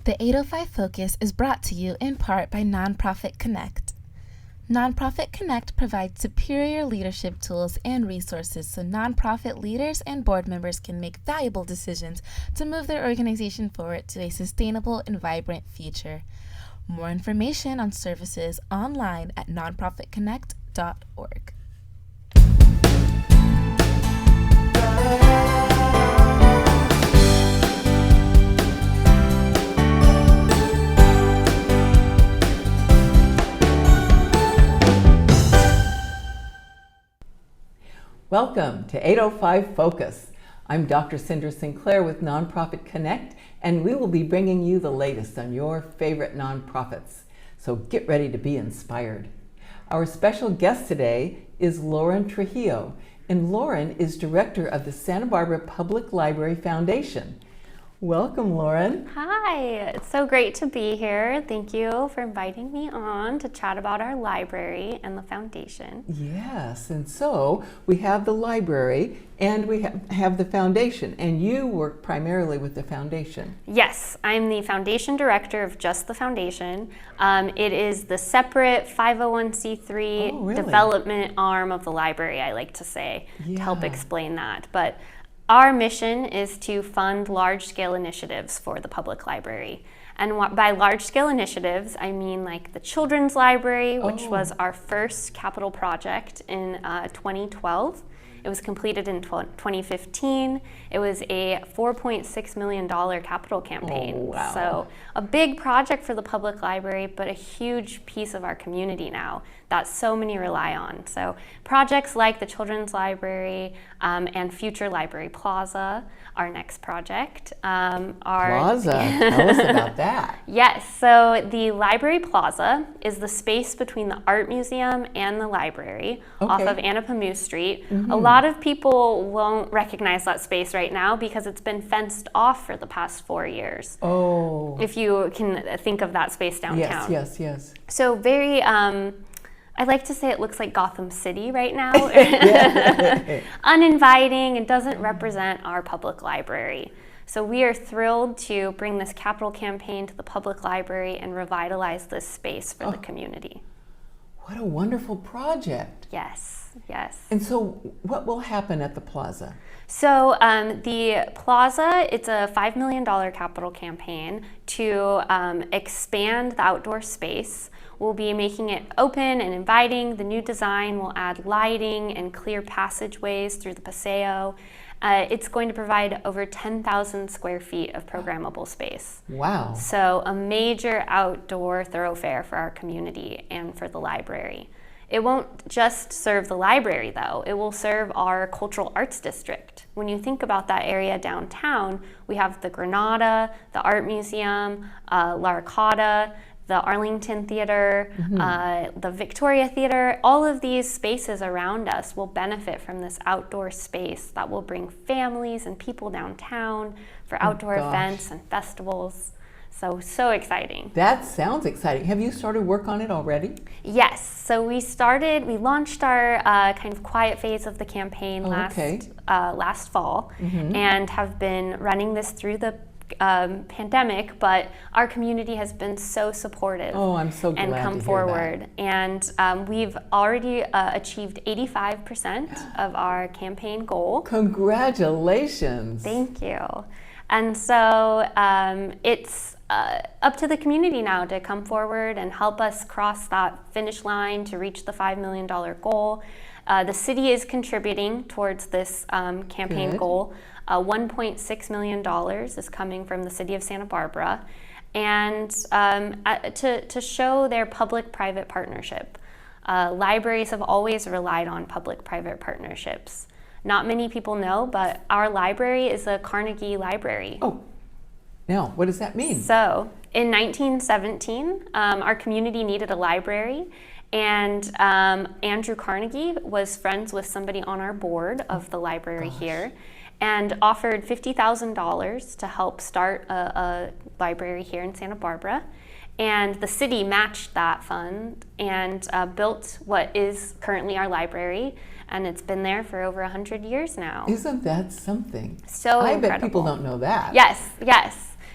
The 805 Focus is brought to you in part by Nonprofit Connect. Nonprofit Connect provides superior leadership tools and resources so nonprofit leaders and board members can make valuable decisions to move their organization forward to a sustainable and vibrant future. More information on services online at nonprofitconnect.org. Welcome to 805 Focus. I'm Dr. Cindra Sinclair with Nonprofit Connect, and we will be bringing you the latest on your favorite nonprofits. So get ready to be inspired. Our special guest today is Lauren Trujillo, and Lauren is director of the Santa Barbara Public Library Foundation. Welcome, Lauren. Hi, it's so great to be here. Thank you for inviting me on to chat about our library and the foundation. Yes, and so we have the library and we have the foundation, and you work primarily with the foundation. Yes, I'm the foundation director of just the foundation. It is the separate 501c3 development arm of the library, I like to say, to help explain that. But our mission is to fund large-scale initiatives for the public library. And by large-scale initiatives, I mean like the Children's Library, which was our first capital project in 2012. It was completed in 2015. It was a $4.6 million capital campaign. Oh, wow. So a big project for the public library, but a huge piece of our community now that so many rely on. So projects like the Children's Library and future Library Plaza, our next project. Plaza? Tell us about that. Yes, so the Library Plaza is the space between the Art Museum and the library off of Anapamu Street. A lot of people won't recognize that space right now because it's been fenced off for the past 4 years. Oh. If you can think of that space downtown. Yes. So very, I like to say it looks like Gotham City right now. Uninviting and doesn't represent our public library. So we are thrilled to bring this capital campaign to the public library and revitalize this space for the community. What a wonderful project. Yes. And so what will happen at the plaza? So the plaza, it's a $5 million capital campaign to expand the outdoor space. We'll be making it open and inviting. The new design will add lighting and clear passageways through the Paseo. It's going to provide over 10,000 square feet of programmable space. Wow. So a major outdoor thoroughfare for our community and for the library. It won't just serve the library, though. It will serve our cultural arts district. When you think about that area downtown, we have the Granada, the Art Museum, La Arcada, the Arlington Theater, the Victoria Theater. All of these spaces around us will benefit from this outdoor space that will bring families and people downtown for outdoor events and festivals. So exciting. That sounds exciting. Have you started work on it already? Yes. So we launched our kind of quiet phase of the campaign last fall, and have been running this through the pandemic, but our community has been so supportive. Oh, I'm so glad and come to forward. Hear that. And we've already achieved 85% of our campaign goal. Congratulations. Thank you. And so it's up to the community now to come forward and help us cross that finish line to reach the $5 million goal. The city is contributing towards this campaign goal. $1.6 million is coming from the city of Santa Barbara, and to show their public-private partnership. Libraries have always relied on public-private partnerships. Not many people know, but our library is a Carnegie library. Oh, now what does that mean? So in 1917, our community needed a library, and Andrew Carnegie was friends with somebody on our board of the library here, and offered $50,000 to help start a library here in Santa Barbara. And the city matched that fund and built what is currently our library, and it's been there for over 100 years now. Isn't that something? So I incredible. bet people don't know that. Yes.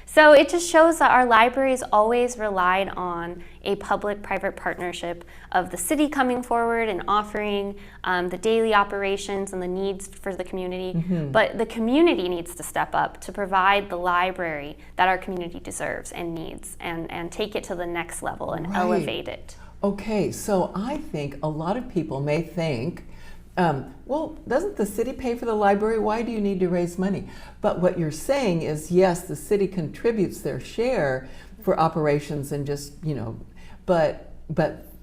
So it just shows that our libraries always relied on a public-private partnership of the city coming forward and offering the daily operations and the needs for the community. But the community needs to step up to provide the library that our community deserves and needs, and take it to the next level and elevate it. Okay, so I think a lot of people may think, well, doesn't the city pay for the library? Why do you need to raise money? But what you're saying is, yes, the city contributes their share for operations and just, but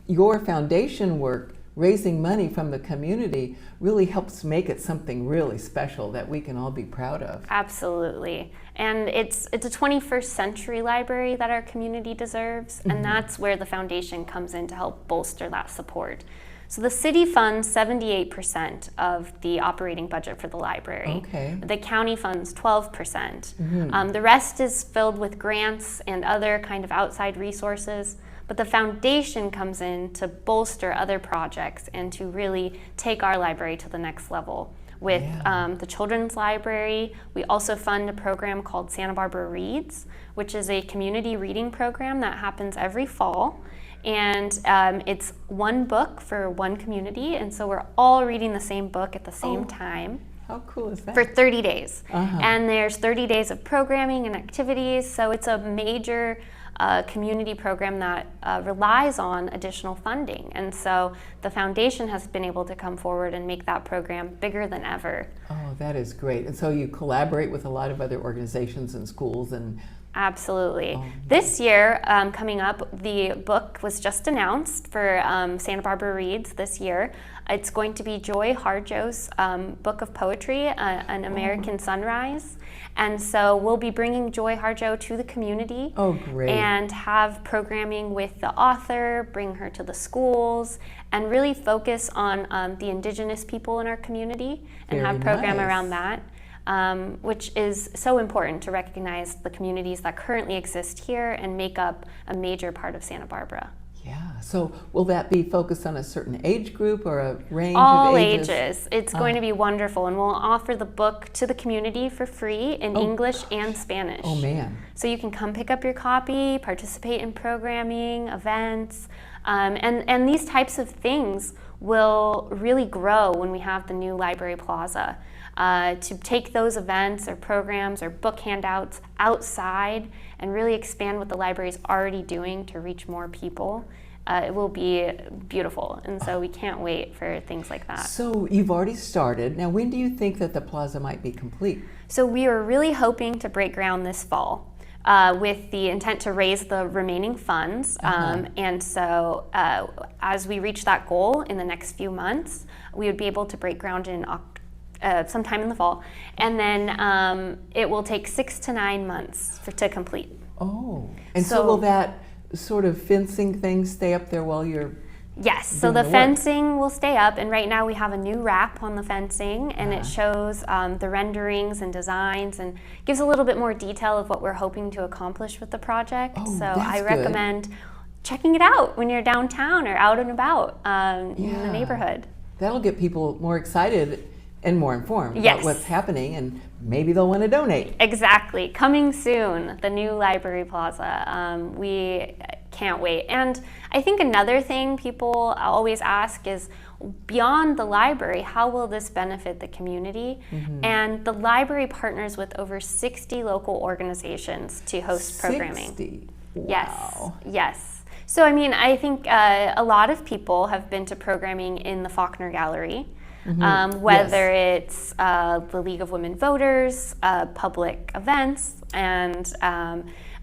your foundation work, raising money from the community, really helps make it something really special that we can all be proud of. Absolutely. And it's a 21st century library that our community deserves, and that's where the foundation comes in to help bolster that support. So the city funds 78% of the operating budget for the library. Okay. The county funds 12%. The rest is filled with grants and other kind of outside resources, but the foundation comes in to bolster other projects and to really take our library to the next level. With the Children's Library, we also fund a program called Santa Barbara Reads, which is a community reading program that happens every fall. And it's one book for one community, and so we're all reading the same book at the same time. How cool is that? For 30 days. And there's 30 days of programming and activities, so it's a major community program that relies on additional funding. And so the foundation has been able to come forward and make that program bigger than ever. Oh, that is great. And so you collaborate with a lot of other organizations and schools and Absolutely. This year, coming up, the book was just announced for Santa Barbara Reads this year. It's going to be Joy Harjo's book of poetry, An American Sunrise. And so we'll be bringing Joy Harjo to the community. Oh, great. And have programming with the author, bring her to the schools, and really focus on the indigenous people in our community and Very have program nice. around that. Which is so important to recognize the communities that currently exist here and make up a major part of Santa Barbara. Yeah, so will that be focused on a certain age group or a range All of ages? ages. It's going to be wonderful, and we'll offer the book to the community for free in English and Spanish. Oh man. So you can come pick up your copy, participate in programming, events, and these types of things will really grow when we have the new Library Plaza. To take those events or programs or book handouts outside and really expand what the library is already doing to reach more people, it will be beautiful. And so we can't wait for things like that. So you've already started. Now, when do you think that the plaza might be complete? So we are really hoping to break ground this fall. With the intent to raise the remaining funds. And so as we reach that goal in the next few months, we would be able to break ground in sometime in the fall. And then it will take 6 to 9 months to complete. Oh, and so will that sort of fencing thing stay up there while you're Yes, so the fencing will stay up, and right now we have a new wrap on the fencing, and it shows the renderings and designs and gives a little bit more detail of what we're hoping to accomplish with the project. Oh, so that's I good. recommend checking it out when you're downtown or out and about in the neighborhood. That'll get people more excited and more informed about what's happening, and maybe they'll want to donate. Exactly. Coming soon, the new Library Plaza. We can't wait. And I think another thing people always ask is, beyond the library, how will this benefit the community? And the library partners with over 60 local organizations to host programming. 60? Wow. Yes. So, I mean, I think a lot of people have been to programming in the Faulkner Gallery. Whether it's the League of Women Voters, public events, and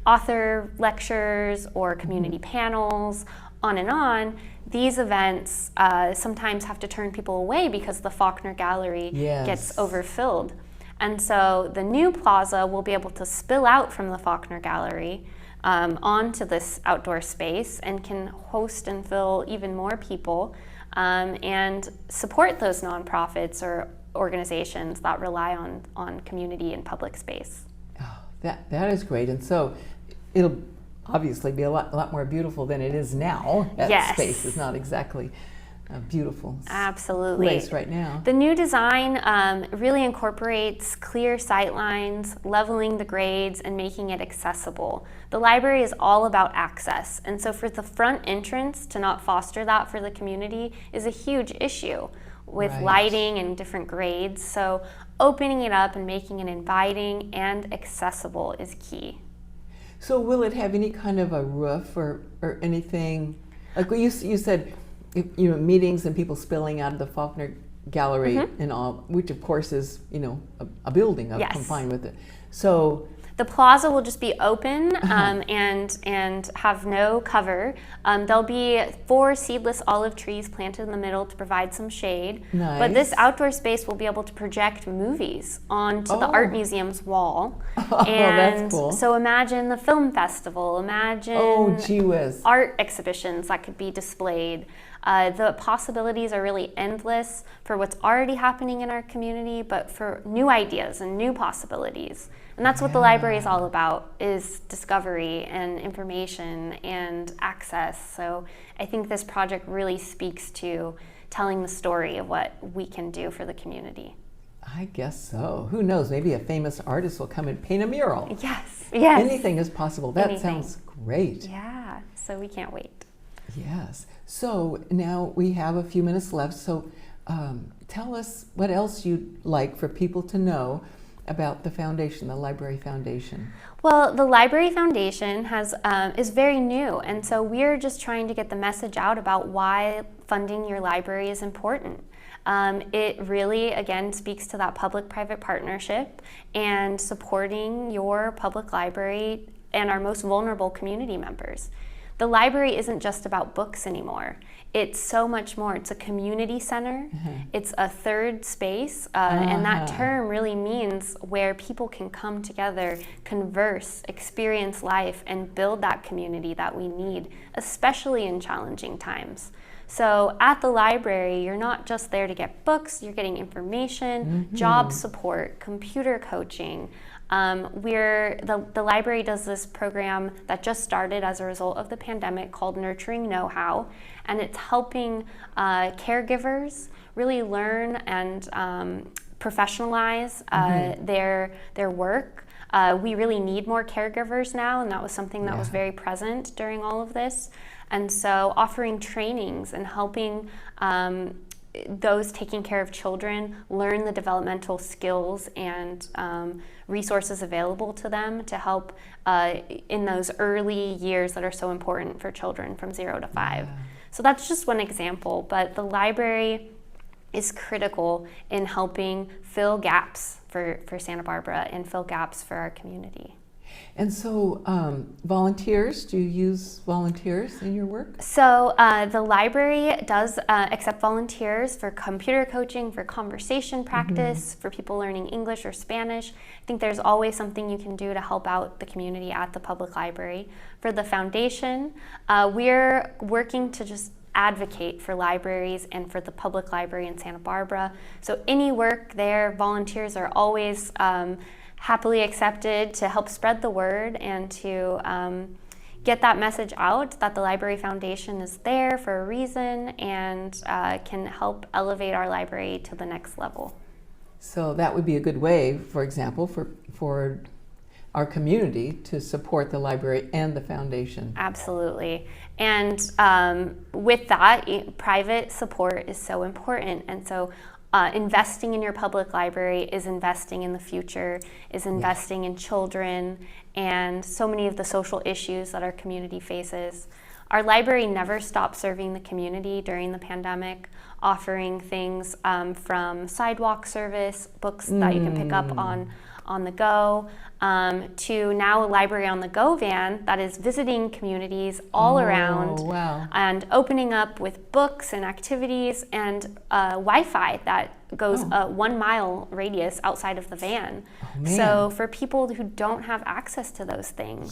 author lectures or community panels, on and on. These events sometimes have to turn people away because the Faulkner Gallery gets overfilled. And so the new plaza will be able to spill out from the Faulkner Gallery onto this outdoor space and can host and fill even more people and support those nonprofits or organizations that rely on community and public space. Oh, that is great. And so it'll obviously be a lot more beautiful than it is now. That space is not exactly a beautiful Absolutely. place right now. The new design really incorporates clear sight lines, leveling the grades, and making it accessible. The library is all about access, and so for the front entrance to not foster that for the community is a huge issue with Right. lighting and different grades. So opening it up and making it inviting and accessible is key. So will it have any kind of a roof or anything? Like you said, meetings and people spilling out of the Faulkner Gallery and all, which of course is, a building Yes. confined with it. So the plaza will just be open and have no cover. There'll be 4 seedless olive trees planted in the middle to provide some shade. Nice. But this outdoor space will be able to project movies onto the art museum's wall. Oh, And that's cool. so imagine the film festival, imagine Oh, gee whiz. art exhibitions that could be displayed. The possibilities are really endless for what's already happening in our community, but for new ideas and new possibilities. And that's what the library is all about, is discovery and information and access. So I think this project really speaks to telling the story of what we can do for the community. I guess so. Who knows? Maybe a famous artist will come and paint a mural. Yes. Anything is possible. That Anything. sounds great. Yeah, so we can't wait. Yes. So now we have a few minutes left. So tell us what else you'd like for people to know about the foundation, the Library Foundation. Well, the Library Foundation is very new, and so we're just trying to get the message out about why funding your library is important. It really, again, speaks to that public-private partnership and supporting your public library and our most vulnerable community members. The library isn't just about books anymore. It's so much more. It's a community center. It's a third space, and that term really means where people can come together, converse, experience life, and build that community that we need, especially in challenging times. So at the library, you're not just there to get books, you're getting information, job support, computer coaching. The library does this program that just started as a result of the pandemic called Nurturing Know-How, and it's helping caregivers really learn and professionalize their work. We really need more caregivers now, and that was something that was very present during all of this. And so offering trainings and helping those taking care of children learn the developmental skills and resources available to them to help in those early years that are so important for children from 0 to 5. So that's just one example, but the library is critical in helping fill gaps for Santa Barbara and fill gaps for our community. And so volunteers, do you use volunteers in your work? So the library does accept volunteers for computer coaching, for conversation practice, for people learning English or Spanish. I think there's always something you can do to help out the community at the public library. For the foundation, we're working to just advocate for libraries and for the public library in Santa Barbara. So any work there, volunteers are always happily accepted to help spread the word and to get that message out that the Library Foundation is there for a reason and can help elevate our library to the next level. So that would be a good way, for example, for our community to support the library and the foundation. Absolutely. And with that, private support is so important. And so investing in your public library is investing in the future, is investing in children, and so many of the social issues that our community faces. Our library never stopped serving the community during the pandemic, offering things from sidewalk service, books that you can pick up on the go, to now a Library on the Go van that is visiting communities all around and opening up with books and activities and Wi-Fi that goes a 1 mile radius outside of the van. So for people who don't have access to those things,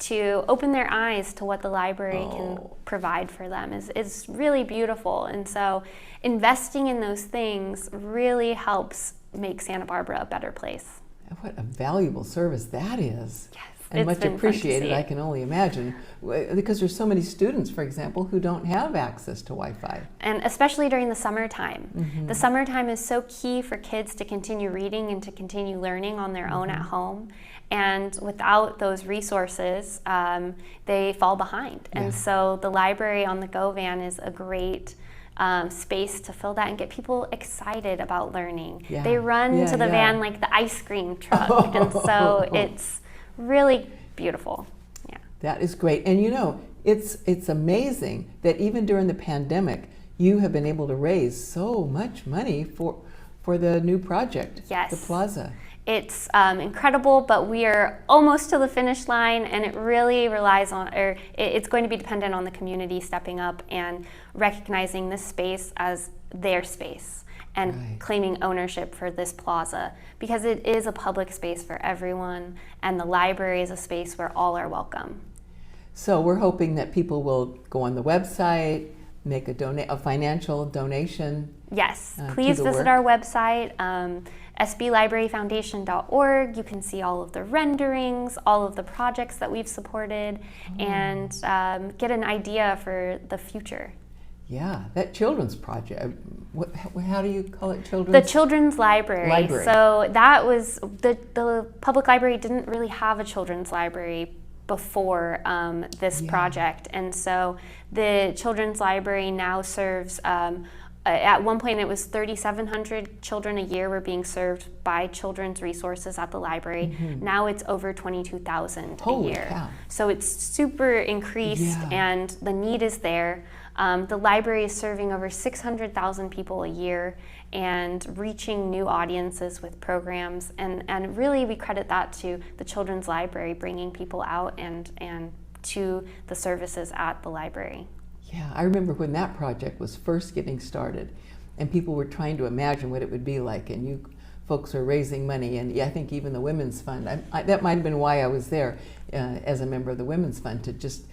to open their eyes to what the library can provide for them is really beautiful. And so investing in those things really helps make Santa Barbara a better place. What a valuable service that is. Yes. And much been fun to appreciated, see. I can only imagine, because there's so many students, for example, who don't have access to Wi-Fi. And especially during the summertime. Mm-hmm. The summertime is so key for kids to continue reading and to continue learning on their own at home. And without those resources, they fall behind. Yeah. And so the library on the Go van is a great space to fill that and get people excited about learning. Yeah. They run Yeah, to the yeah. van like the ice cream truck. And so it's really beautiful. Yeah. That is great. And you know, it's amazing that even during the pandemic, you have been able to raise so much money for the new project, Yes. the plaza. It's incredible, but we are almost to the finish line, and it really relies on, or it's going to be dependent on the community stepping up and recognizing this space as their space and Right. claiming ownership for this plaza, because it is a public space for everyone, and the library is a space where all are welcome. So we're hoping that people will go on the website, make a financial donation. Yes, to please the visit work. our website, sblibraryfoundation.org. You can see all of the renderings, all of the projects that we've supported, and get an idea for the future. Yeah, that children's project. How do you call it? The Children's Library. Library. So that was, the public library didn't really have a children's library before this Yeah. project. And so the Children's Library now serves, at one point it was 3,700 children a year were being served by children's resources at the library. Now it's over 22,000 a Holy year. cow. So it's super increased, Yeah. and the need is there. The library is serving over 600,000 people a year and reaching new audiences with programs. And really we credit that to the Children's Library bringing people out and to the services at the library. Yeah, I remember when that project was first getting started and people were trying to imagine what it would be like, and you folks are raising money, and I think even the Women's Fund, that might have been why I was there as a member of the Women's Fund, to just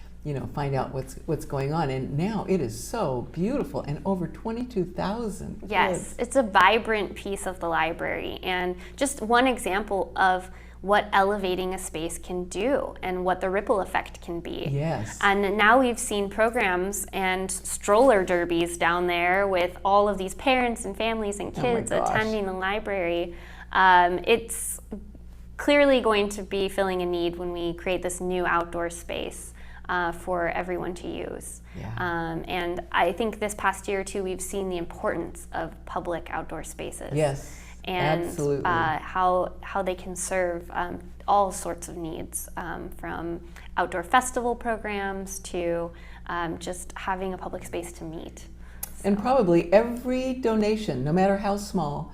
find out what's going on. And now it is so beautiful, and over 22,000 Yes, kids. it's a vibrant piece of the library, and just one example of what elevating a space can do and what the ripple effect can be. Yes. And now we've seen programs and stroller derbies down there with all of these parents and families and Oh my kids gosh. attending the library. It's clearly going to be filling a need when we create this new outdoor space for everyone to use. Yeah. And I think this past year too, we've seen the importance of public outdoor spaces. Yes, And absolutely. how they can serve all sorts of needs, from outdoor festival programs to just having a public space to meet. And probably every donation, no matter how small,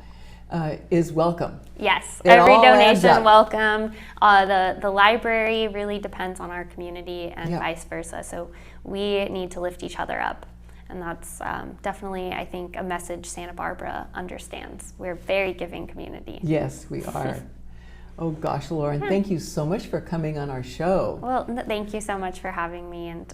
is welcome. Yes, It every all adds donation up. welcome. The library really depends on our community and Yeah. vice versa. So we need to lift each other up. And that's definitely, I think, a message Santa Barbara understands. We're a very giving community. Yes, we are. Oh gosh, Lauren, thank you so much for coming on our show. Well, thank you so much for having me and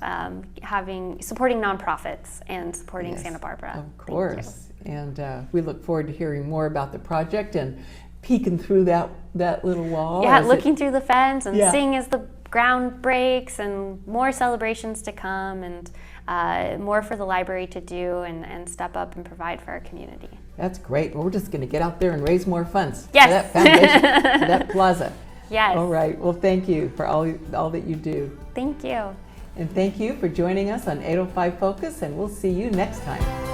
supporting nonprofits and supporting Yes, Santa Barbara. Of Thank you. course. And we look forward to hearing more about the project and peeking through that little wall. Yeah, as it- looking through the fence and Yeah. seeing as the ground breaks, and more celebrations to come, and more for the library to do and step up and provide for our community. That's great. Well, we're just going to get out there and raise more funds Yes. for that foundation, for that plaza. Yes. All right. Well, thank you for all that you do. Thank you. And thank you for joining us on 805 Focus, and we'll see you next time.